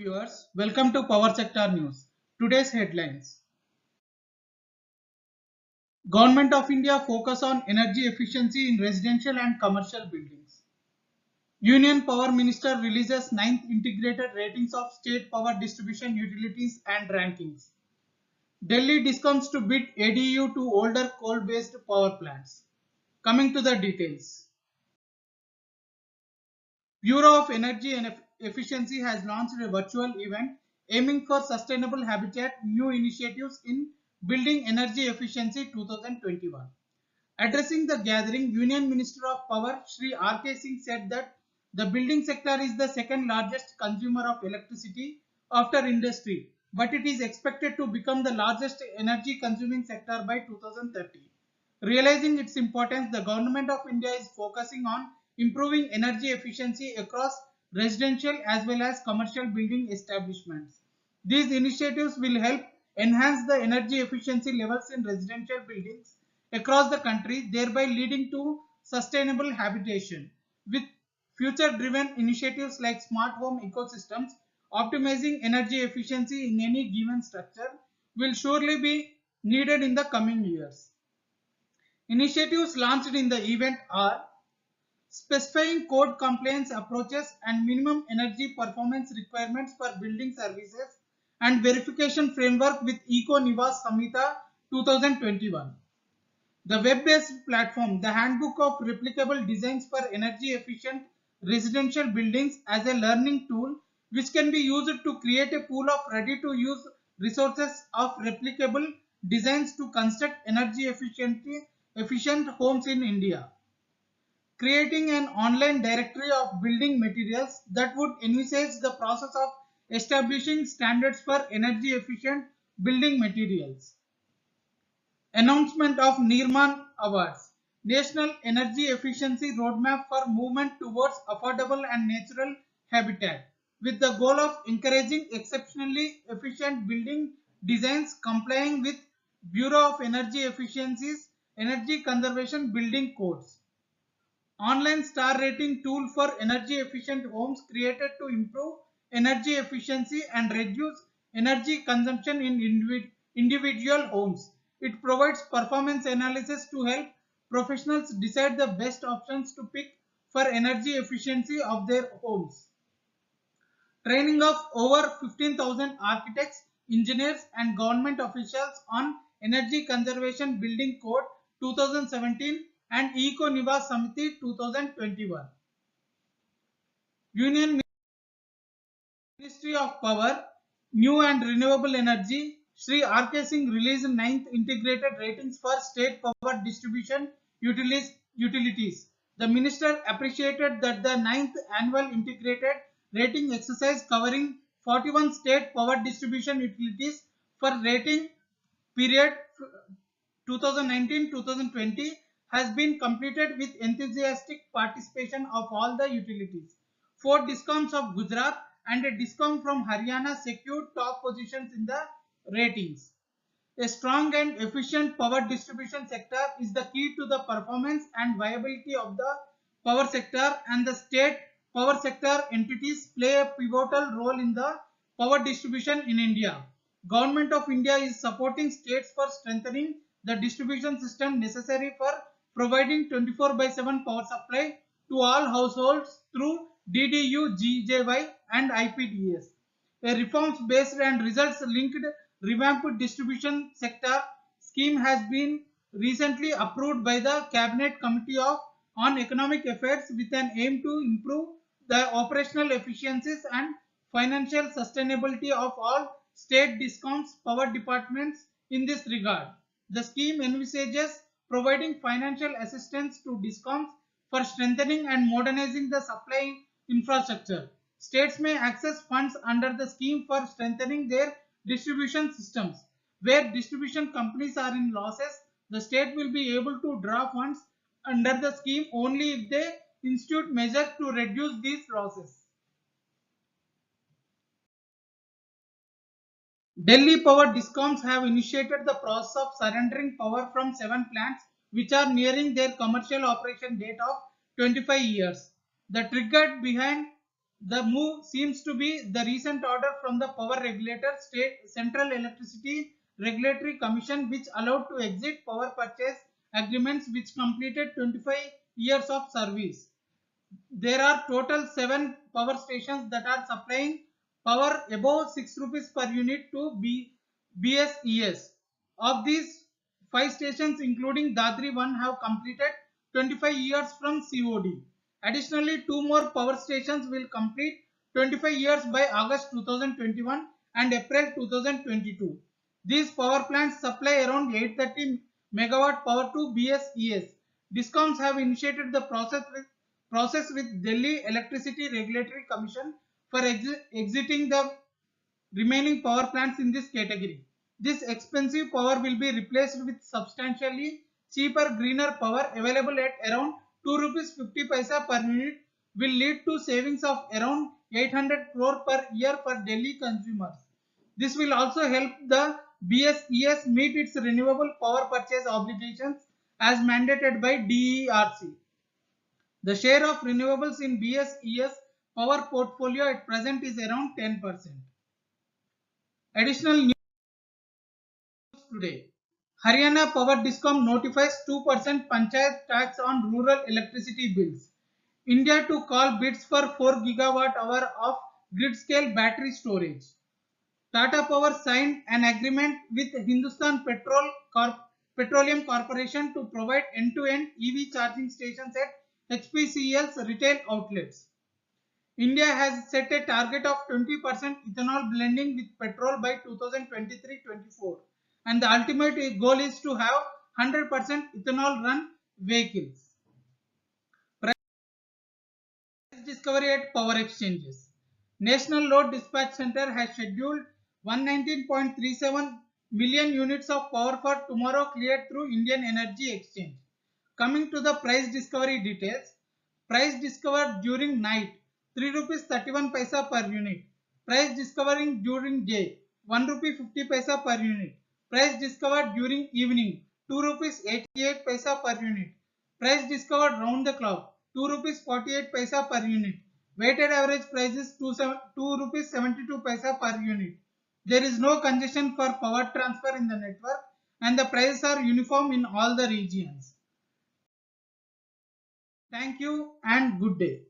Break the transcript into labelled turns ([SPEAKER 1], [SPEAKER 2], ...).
[SPEAKER 1] Viewers, welcome to Power Sector News. Today's headlines. Government of India focus on energy efficiency in residential and commercial buildings. Union Power Minister releases 9th integrated ratings of state power distribution utilities and rankings. Delhi discounts to bid ADU to older coal-based power plants. Coming to the details. Bureau of Energy and Efficiency has launched a virtual event aiming for sustainable habitat new initiatives in building energy efficiency 2021. Addressing the gathering, Union Minister of Power Shri R.K. Singh said that the building sector is the second largest consumer of electricity after industry, but it is expected to become the largest energy consuming sector by 2030. Realizing its importance, the Government of India is focusing on improving energy efficiency across residential as well as commercial building establishments. These initiatives will help enhance the energy efficiency levels in residential buildings across the country, thereby leading to sustainable habitation. With future-driven initiatives like smart home ecosystems, optimizing energy efficiency in any given structure will surely be needed in the coming years. Initiatives launched in the event are specifying code compliance approaches and minimum energy performance requirements for building services and verification framework with EcoNivas Samhita 2021. The web-based platform, the Handbook of Replicable Designs for Energy Efficient Residential Buildings as a learning tool which can be used to create a pool of ready-to-use resources of replicable designs to construct energy efficient homes in India. Creating an online directory of building materials that would envisage the process of establishing standards for energy efficient building materials. Announcement of Nirman Awards, National Energy Efficiency Roadmap for Movement Towards Affordable and Natural Habitat, with the goal of encouraging exceptionally efficient building designs complying with Bureau of Energy Efficiency's Energy Conservation Building Codes. Online star rating tool for energy efficient homes created to improve energy efficiency and reduce energy consumption in individual homes. It provides performance analysis to help professionals decide the best options to pick for energy efficiency of their homes. Training of over 15,000 architects, engineers and government officials on Energy Conservation Building Code 2017 and EcoNivas Samhita 2021. Union Ministry of Power, New and Renewable Energy, Shri R.K. Singh released 9th integrated ratings for state power distribution utilities. The minister appreciated that the 9th annual integrated rating exercise covering 41 state power distribution utilities for rating period 2019-2020 has been completed with enthusiastic participation of all the utilities. 4 discoms of Gujarat and a discom from Haryana secured top positions in the ratings. A strong and efficient power distribution sector is the key to the performance and viability of the power sector, and the state power sector entities play a pivotal role in the power distribution in India. Government of India is supporting states for strengthening the distribution system necessary for providing 24/7 power supply to all households through DDU, GJY and IPDS. A reforms-based and results-linked revamped distribution sector scheme has been recently approved by the Cabinet Committee on Economic Affairs with an aim to improve the operational efficiencies and financial sustainability of all state discoms power departments in this regard. The scheme envisages providing financial assistance to discoms for strengthening and modernizing the supply infrastructure. States may access funds under the scheme for strengthening their distribution systems. Where distribution companies are in losses, the state will be able to draw funds under the scheme only if they institute measures to reduce these losses. Delhi Power Discoms have initiated the process of surrendering power from 7 plants which are nearing their commercial operation date of 25 years. The trigger behind The move seems to be the recent order from the power regulator, State Central Electricity Regulatory Commission, which allowed to exit power purchase agreements which completed 25 years of service. There are total 7 power stations that are supplying power above 6 rupees per unit to BSES. Of these, 5 stations including Dadri 1 have completed 25 years from COD. Additionally, 2 more power stations will complete 25 years by August 2021 and April 2022. These power plants supply around 830 megawatt power to BSES. Discoms have initiated the process with Delhi Electricity Regulatory Commission for exiting the remaining power plants in this category. This expensive power will be replaced with substantially cheaper, greener power available at around 2 rupees 50 paisa per unit, will lead to savings of around 800 crore per year for Delhi consumers. This will also help the BSES meet its renewable power purchase obligations as mandated by DERC. The share of renewables in BSES power portfolio at present is around 10%. Additional news today. Haryana Power Discom notifies 2% panchayat tax on rural electricity bills. India to call bids for 4 gigawatt hour of grid scale battery storage. Tata Power signed an agreement with Hindustan Petroleum Corporation to provide end-to-end EV charging stations at HPCL's retail outlets. India has set a target of 20% ethanol blending with petrol by 2023-24, and the ultimate goal is to have 100% ethanol run vehicles. Price discovery at power exchanges. National Load Dispatch Center has scheduled 119.37 million units of power for tomorrow cleared through Indian Energy Exchange. Coming to the price discovery details, price discovered during night 3 rupees 31 paisa per unit. Price discovering during day 1 rupee 50 paisa per unit. Price discovered during evening 2 rupees 88 paisa per unit. Price discovered round the clock 2 rupees 48 paisa per unit. Weighted average price is 2 rupees 72 paisa per unit. There is no congestion for power transfer in the network and the prices are uniform in all the regions. Thank you and good day.